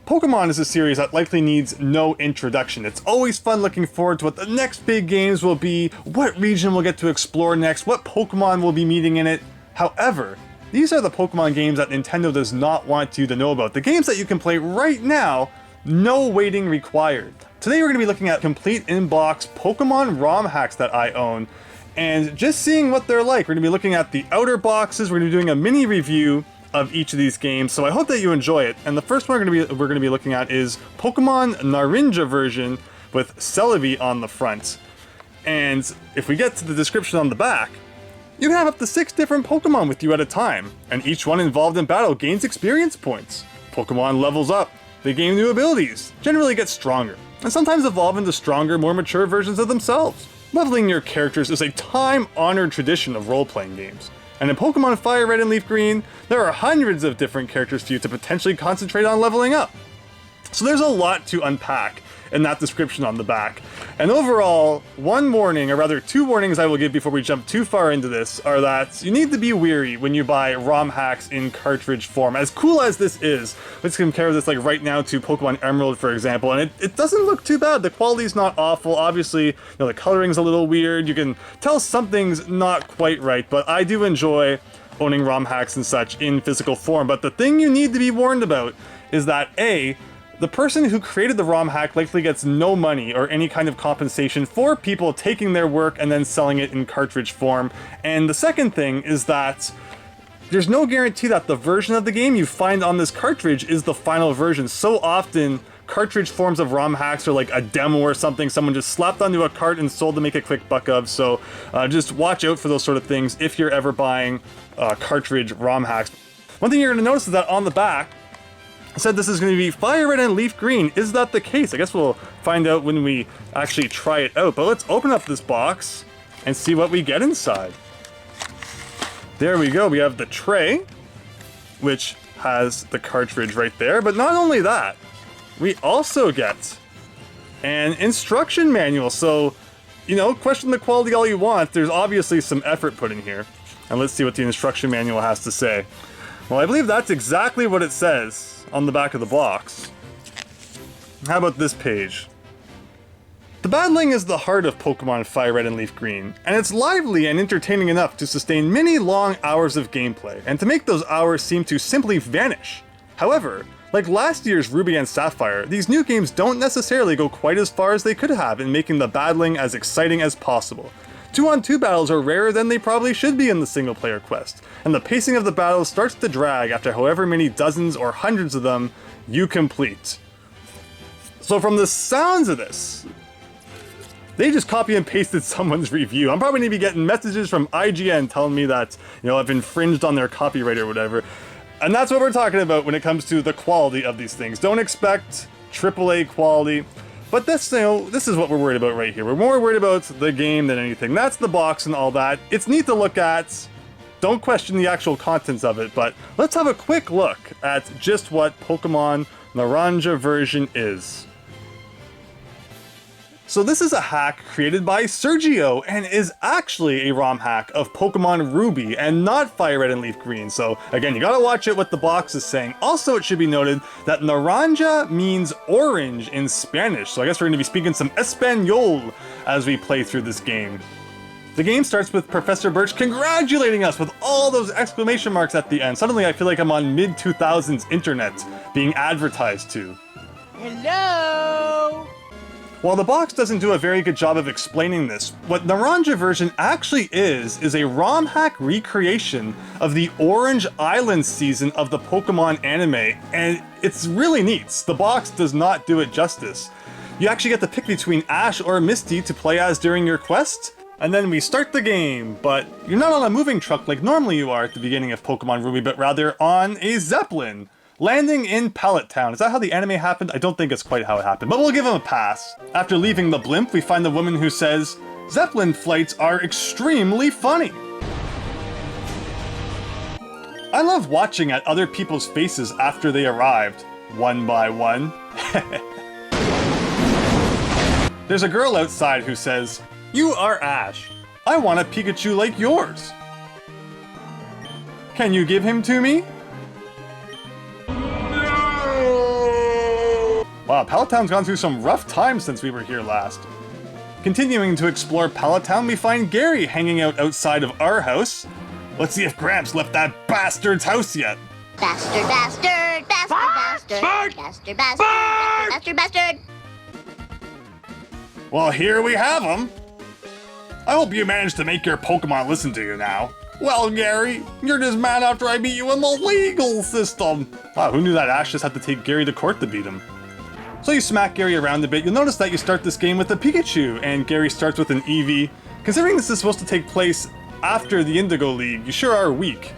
Pokemon is a series that likely needs no introduction. It's always fun looking forward to what the next big games will be, what region we'll get to explore next, what Pokemon we'll be meeting in it. However, these are the Pokemon games that Nintendo does not want you to know about. The games that you can play right now, no waiting required. Today we're going to be looking at complete in-box Pokemon ROM hacks that I own, and just seeing what they're like. We're going to be looking at the outer boxes, we're going to be doing a mini review of each of these games, so I hope that you enjoy it. And the first one we're going to be looking at is Pokemon Naranja version with Celebi on the front. And if we get to the description on the back, you can have up to 6 different Pokemon with you at a time, and each one involved in battle gains experience points. Pokemon levels up, they gain new abilities, generally get stronger, and sometimes evolve into stronger, more mature versions of themselves. Leveling your characters is a time-honored tradition of role-playing games. And in Pokemon Fire Red and Leaf Green, there are hundreds of different characters for you to potentially concentrate on leveling up. So there's a lot to unpack in that description on the back. And overall, one warning, or rather 2 warnings I will give before we jump too far into this, are that you need to be wary when you buy ROM hacks in cartridge form. As cool as this is, let's compare this like right now to Pokemon Emerald, for example, and it doesn't look too bad. The quality's not awful. Obviously, you know, the coloring's a little weird. You can tell something's not quite right, but I do enjoy owning ROM hacks and such in physical form. But the thing you need to be warned about is that A, the person who created the ROM hack likely gets no money or any kind of compensation for people taking their work and then selling it in cartridge form. And the second thing is that there's no guarantee that the version of the game you find on this cartridge is the final version. So often, cartridge forms of ROM hacks are like a demo or something someone just slapped onto a cart and sold to make a quick buck of. So just watch out for those sort of things if you're ever buying cartridge ROM hacks. One thing you're going to notice is that on the back, I said this is going to be Fire Red and Leaf Green. Is that the case? I guess we'll find out when we actually try it out. But let's open up this box and see what we get inside. There we go. We have the tray, which has the cartridge right there. But not only that, we also get an instruction manual. So, you know, question the quality all you want. There's obviously some effort put in here. And let's see what the instruction manual has to say. Well, I believe that's exactly what it says on the back of the box. How about this page? The battling is the heart of Pokemon Fire Red and Leaf Green, and it's lively and entertaining enough to sustain many long hours of gameplay, and to make those hours seem to simply vanish. However, like last year's Ruby and Sapphire, these new games don't necessarily go quite as far as they could have in making the battling as exciting as possible. 2-on-2 battles are rarer than they probably should be in the single-player quest, and the pacing of the battles starts to drag after however many dozens or hundreds of them you complete. So from the sounds of this, they just copy and pasted someone's review. I'm probably going to be getting messages from IGN telling me that, you know, I've infringed on their copyright or whatever. And that's what we're talking about when it comes to the quality of these things. Don't expect AAA quality. But this, you know, this is what we're worried about right here. We're more worried about the game than anything. That's the box and all that. It's neat to look at. Don't question the actual contents of it, but let's have a quick look at just what Pokemon Naranja version is. So this is a hack created by Sergio and is actually a ROM hack of Pokemon Ruby and not Fire Red and Leaf Green. So again, you gotta watch it what the box is saying. Also, it should be noted that Naranja means orange in Spanish. So I guess we're gonna be speaking some Espanol as we play through this game. The game starts with Professor Birch congratulating us with all those exclamation marks at the end. Suddenly I feel like I'm on mid-2000s internet being advertised to. Hello! While the box doesn't do a very good job of explaining this, what Naranja version actually is a ROM hack recreation of the Orange Island season of the Pokemon anime, and it's really neat. The box does not do it justice. You actually get to pick between Ash or Misty to play as during your quest, and then we start the game, but you're not on a moving truck like normally you are at the beginning of Pokemon Ruby, but rather on a Zeppelin, landing in Pallet Town. Is that how the anime happened? I don't think it's quite how it happened, but we'll give him a pass. After leaving the blimp, we find the woman who says, "Zeppelin flights are extremely funny." I love watching at other people's faces after they arrived, one by one. There's a girl outside who says, "You are Ash. I want a Pikachu like yours. Can you give him to me?" Wow, Pallet Town's gone through some rough times since we were here last. Continuing to explore Pallet Town, we find Gary hanging out outside of our house. Let's see if Gramps left that bastard's house yet. Bastard, bastard, bastard, bastard, bastard, bastard, bastard, bastard. Well, here we have him. I hope you managed to make your Pokemon listen to you now. Well, Gary, you're just mad after I beat you in the legal system. Wow, who knew that Ash just had to take Gary to court to beat him? So you smack Gary around a bit. You'll notice that you start this game with a Pikachu, and Gary starts with an Eevee. Considering this is supposed to take place after the Indigo League, you sure are weak.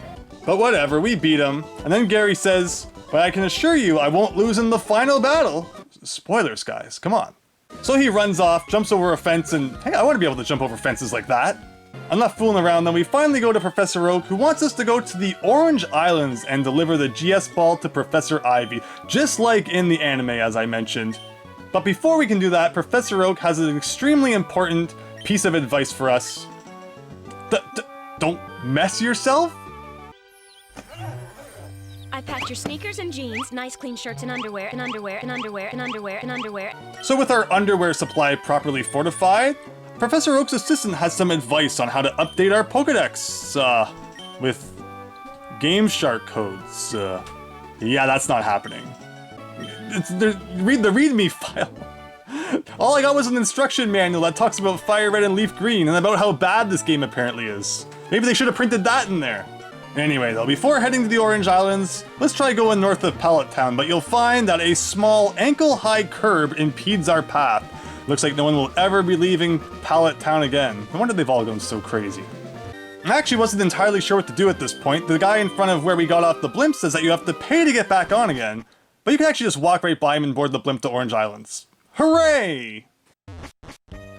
But whatever, we beat him. And then Gary says, but I can assure you I won't lose in the final battle. Spoilers, guys, come on. So he runs off, jumps over a fence, and hey, I want to be able to jump over fences like that. I'm not fooling around. Then we finally go to Professor Oak, who wants us to go to the Orange Islands and deliver the GS Ball to Professor Ivy, just like in the anime, as I mentioned. But before we can do that, Professor Oak has an extremely important piece of advice for us. Don't mess yourself? I packed your sneakers and jeans, nice clean shirts and underwear, and underwear, and underwear, and underwear, and underwear. So with our underwear supply properly fortified, Professor Oak's assistant has some advice on how to update our Pokedex, with Game Shark codes. Yeah, that's not happening. Read the README file. All I got was an instruction manual that talks about Fire Red and Leaf Green and about how bad this game apparently is. Maybe they should have printed that in there. Anyway though, before heading to the Orange Islands, let's try going north of Pallet Town, but you'll find that a small ankle-high curb impedes our path. Looks like no one will ever be leaving Pallet Town again. No wonder they've all gone so crazy. I actually wasn't entirely sure what to do at this point. The guy in front of where we got off the blimp says that you have to pay to get back on again, but you can actually just walk right by him and board the blimp to Orange Islands. Hooray!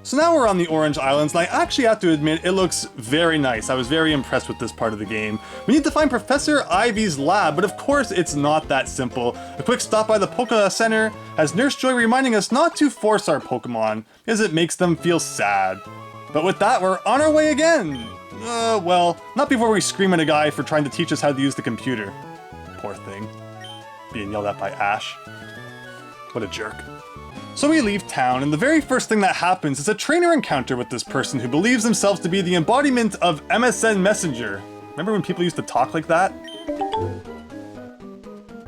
So now we're on the Orange Islands, and I actually have to admit it looks very nice. I was very impressed with this part of the game. We need to find Professor Ivy's lab, but of course it's not that simple. A quick stop by the Poke Center has Nurse Joy reminding us not to force our Pokemon, as it makes them feel sad. But with that, we're on our way again! Well, not before we scream at a guy for trying to teach us how to use the computer. Poor thing. Being yelled at by Ash. What a jerk. So we leave town, and the very first thing that happens is a trainer encounter with this person who believes themselves to be the embodiment of MSN Messenger. Remember when people used to talk like that?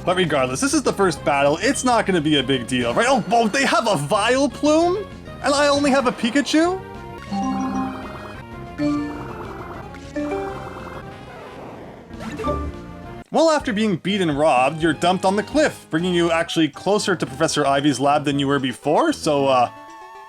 But regardless, this is the first battle. It's not going to be a big deal, right? Oh, whoa, they have a Vileplume? And I only have a Pikachu? Well, after being beat and robbed, you're dumped on the cliff, bringing you actually closer to Professor Ivy's lab than you were before, so,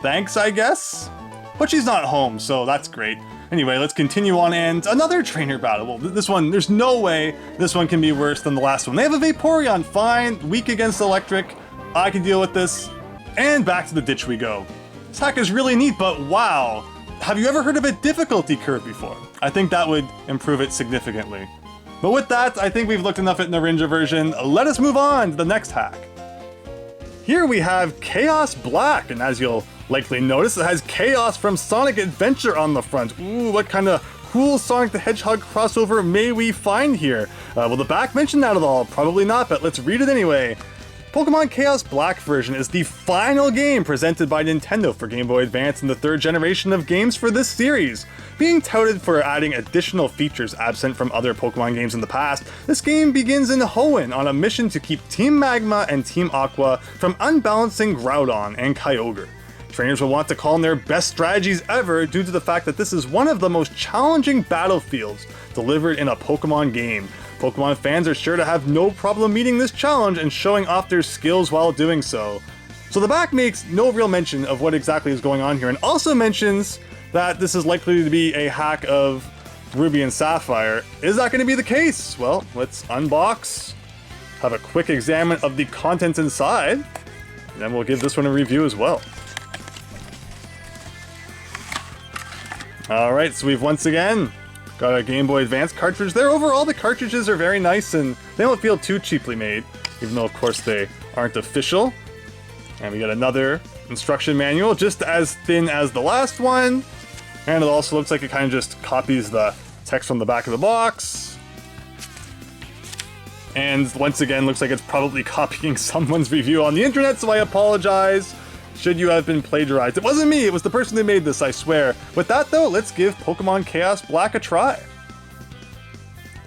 thanks, I guess? But she's not home, so that's great. Anyway, let's continue on, and another trainer battle. Well, this one, there's no way this one can be worse than the last one. They have a Vaporeon, fine, weak against electric, I can deal with this, and back to the ditch we go. This hack is really neat, but wow, have you ever heard of a difficulty curve before? I think that would improve it significantly. But with that, I think we've looked enough at Naranja version. Let us move on to the next hack. Here we have Chaos Black, and as you'll likely notice, it has Chaos from Sonic Adventure on the front. Ooh, what kind of cool Sonic the Hedgehog crossover may we find here? Will the back mention that at all? Probably not, but let's read it anyway. Pokemon Chaos Black version is the final game presented by Nintendo for Game Boy Advance in the third generation of games for this series. Being touted for adding additional features absent from other Pokemon games in the past, this game begins in Hoenn on a mission to keep Team Magma and Team Aqua from unbalancing Groudon and Kyogre. Trainers will want to call in their best strategies ever due to the fact that this is one of the most challenging battlefields delivered in a Pokemon game. Pokemon fans are sure to have no problem meeting this challenge and showing off their skills while doing so. So the back makes no real mention of what exactly is going on here, and also mentions that this is likely to be a hack of Ruby and Sapphire. Is that going to be the case? Well, let's unbox, have a quick examine of the contents inside, and then we'll give this one a review as well. Alright, so we've once again got a Game Boy Advance cartridge there. Overall, the cartridges are very nice and they don't feel too cheaply made, even though of course they aren't official. And we got another instruction manual, just as thin as the last one. And it also looks like it kind of just copies the text from the back of the box. And once again, looks like it's probably copying someone's review on the internet, so I apologize. Should you have been plagiarized? It wasn't me, it was the person who made this, I swear. With that though, let's give Pokemon Chaos Black a try.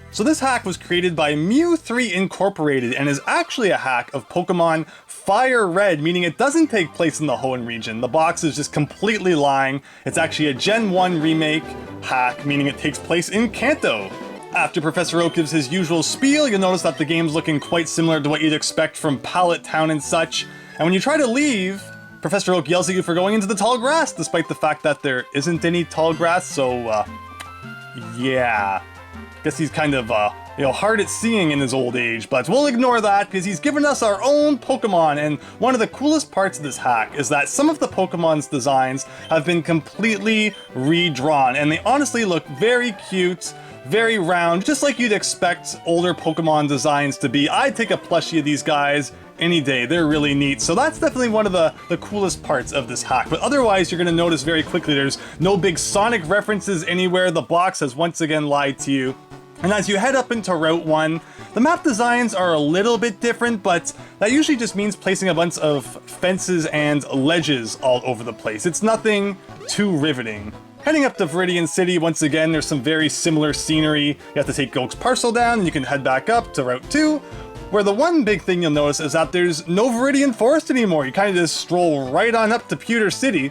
So this hack was created by Mew3 Incorporated and is actually a hack of Pokemon Fire Red, meaning it doesn't take place in the Hoenn region. The box is just completely lying. It's actually a Gen 1 remake hack, meaning it takes place in Kanto. After Professor Oak gives his usual spiel, you'll notice that the game's looking quite similar to what you'd expect from Pallet Town and such. And when you try to leave, Professor Oak yells at you for going into the tall grass, despite the fact that there isn't any tall grass, so, yeah. Guess he's kind of, hard at seeing in his old age, but we'll ignore that because he's given us our own Pokemon, and one of the coolest parts of this hack is that some of the Pokemon's designs have been completely redrawn, and they honestly look very cute, very round, just like you'd expect older Pokemon designs to be. I'd take a plushie of these guys any day. They're really neat. So that's definitely one of the coolest parts of this hack. But otherwise, you're going to notice very quickly there's no big Sonic references anywhere. The box has once again lied to you. And as you head up into Route 1, the map designs are a little bit different, but that usually just means placing a bunch of fences and ledges all over the place. It's nothing too riveting. Heading up to Viridian City, once again, there's some very similar scenery. You have to take Oak's parcel down, and you can head back up to Route 2, where the one big thing you'll notice is that there's no Viridian Forest anymore. You kind of just stroll right on up to Pewter City.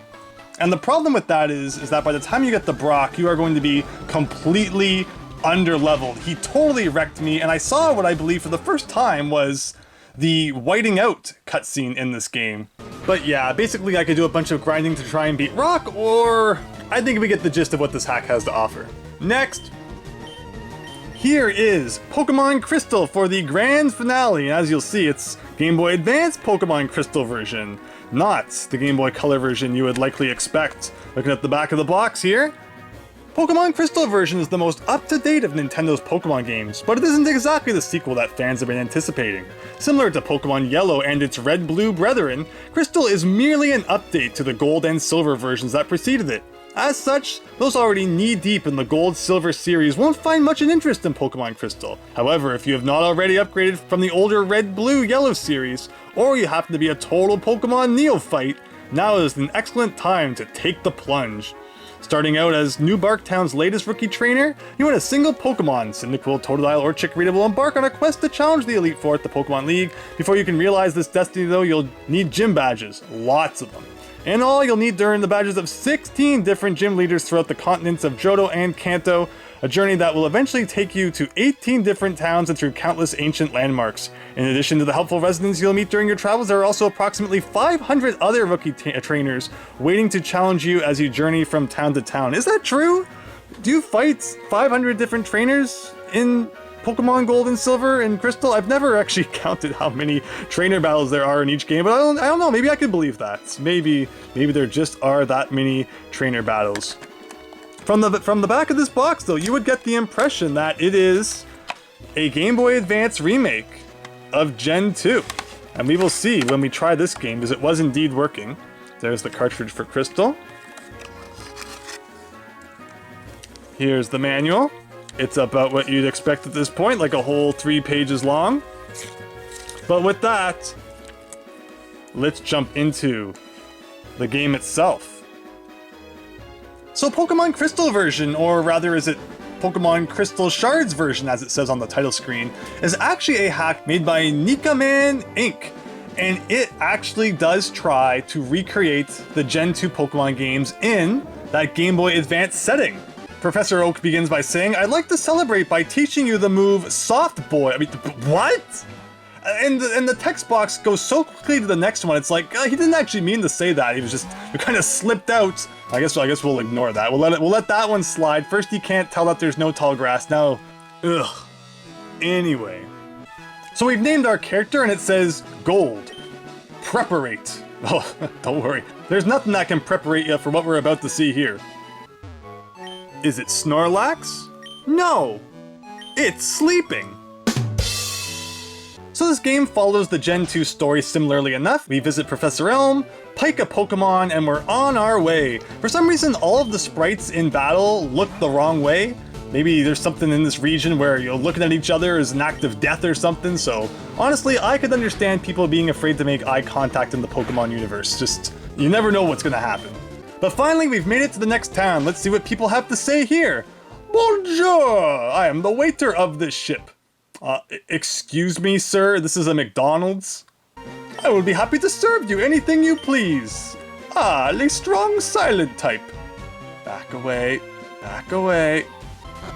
And the problem with that is that by the time you get to Brock, you are going to be completely under-leveled. He totally wrecked me, and I saw what I believe for the first time was the whiting out cutscene in this game. But yeah, basically I could do a bunch of grinding to try and beat Rock, or I think we get the gist of what this hack has to offer. Next, here is Pokemon Crystal for the grand finale. As you'll see, it's Game Boy Advance Pokemon Crystal version, not the Game Boy Color version you would likely expect. Looking at the back of the box here, Pokemon Crystal version is the most up-to-date of Nintendo's Pokemon games, but it isn't exactly the sequel that fans have been anticipating. Similar to Pokemon Yellow and its red-blue brethren, Crystal is merely an update to the Gold and Silver versions that preceded it. As such, those already knee-deep in the Gold-Silver series won't find much interest in Pokemon Crystal. However, if you have not already upgraded from the older Red-Blue-Yellow series, or you happen to be a total Pokemon neophyte, now is an excellent time to take the plunge. Starting out as New Barktown's latest rookie trainer, you and a single Pokemon, Cyndaquil, Totodile, or Chikorita will embark on a quest to challenge the Elite Four at the Pokemon League. Before you can realize this destiny though, you'll need gym badges, lots of them. In all, you'll need to earn the badges of 16 different gym leaders throughout the continents of Johto and Kanto, a journey that will eventually take you to 18 different towns and through countless ancient landmarks. In addition to the helpful residents you'll meet during your travels, there are also approximately 500 other rookie trainers waiting to challenge you as you journey from town to town. Is that true? Do you fight 500 different trainers in Pokemon Gold and Silver and Crystal? I've never actually counted how many trainer battles there are in each game, but I don't know, maybe I could believe that. Maybe there just are that many trainer battles. From the back of this box, though, you would get the impression that it is a Game Boy Advance remake of Gen 2. And we will see when we try this game, because it was indeed working. There's the cartridge for Crystal. Here's the manual. It's about what you'd expect at this point, like a whole 3 pages long. But with that, let's jump into the game itself. So Pokemon Crystal version, or rather is it Pokemon Crystal Shards version as it says on the title screen, is actually a hack made by Nikaman Inc. And it actually does try to recreate the Gen 2 Pokemon games in that Game Boy Advance setting. Professor Oak begins by saying, "I'd like to celebrate by teaching you the move Soft Boy." I mean, what? And the text box goes so quickly to the next one, it's like, he didn't actually mean to say that, he was just, it kind of slipped out. I guess we'll ignore that. We'll let that one slide. First you can't tell that there's no tall grass, now, ugh. Anyway. So we've named our character and it says Gold. Preparate. Oh, don't worry. There's nothing that can preparate you for what we're about to see here. Is it Snorlax? No! It's sleeping! So this game follows the Gen 2 story similarly enough. We visit Professor Elm, pike a Pokemon, and we're on our way. For some reason, all of the sprites in battle look the wrong way. Maybe there's something in this region where, you know, looking at each other is an act of death or something, so honestly, I could understand people being afraid to make eye contact in the Pokemon universe. Just, you never know what's gonna happen. But finally, we've made it to the next town. Let's see what people have to say here. Bonjour! I am the waiter of this ship. Excuse me, sir, this is a McDonald's? I will be happy to serve you anything you please. Ah, le strong silent type. Back away, back away.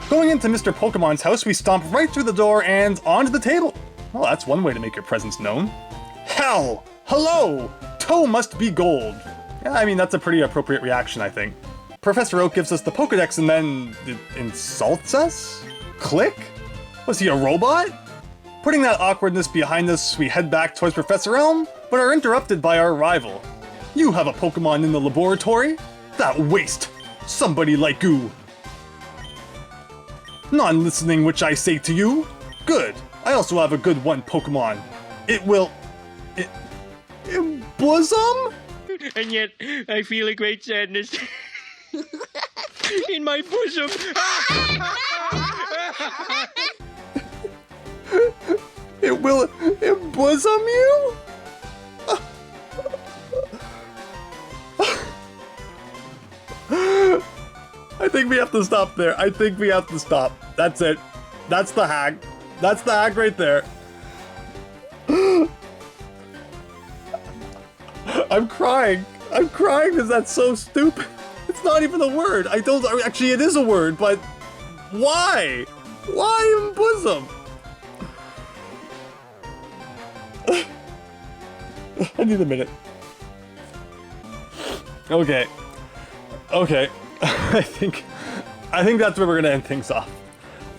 Going into Mr. Pokemon's house, we stomp right through the door and onto the table. Well, that's one way to make your presence known. Hell! Hello! Toe must be gold. Yeah, I mean, that's a pretty appropriate reaction, I think. Professor Oak gives us the Pokedex and then insults us? Click? Was he a robot? Putting that awkwardness behind us, we head back towards Professor Elm, but are interrupted by our rival. You have a Pokemon in the laboratory? That waste! Somebody like you! Not listening which I say to you? Good. I also have a good one Pokemon. It will... bosom? And yet, I feel a great sadness in my bosom. It will embosom you? I think we have to stop there. I think we have to stop. That's it. That's the hack. That's the hack right there. I'm crying. I'm crying because that's so stupid. It's not even a word. I don't... Actually, it is a word, but... Why? Why embosom? I need a minute. Okay. Okay. I think that's where we're gonna end things off.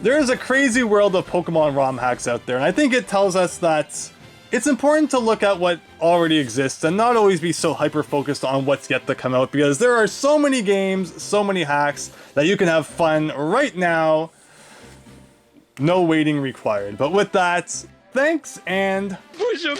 There is a crazy world of Pokemon ROM hacks out there, and I think it tells us that it's important to look at what already exists and not always be so hyper-focused on what's yet to come out, because there are so many games, so many hacks that you can have fun right now. No waiting required. But with that, thanks and... Bosom!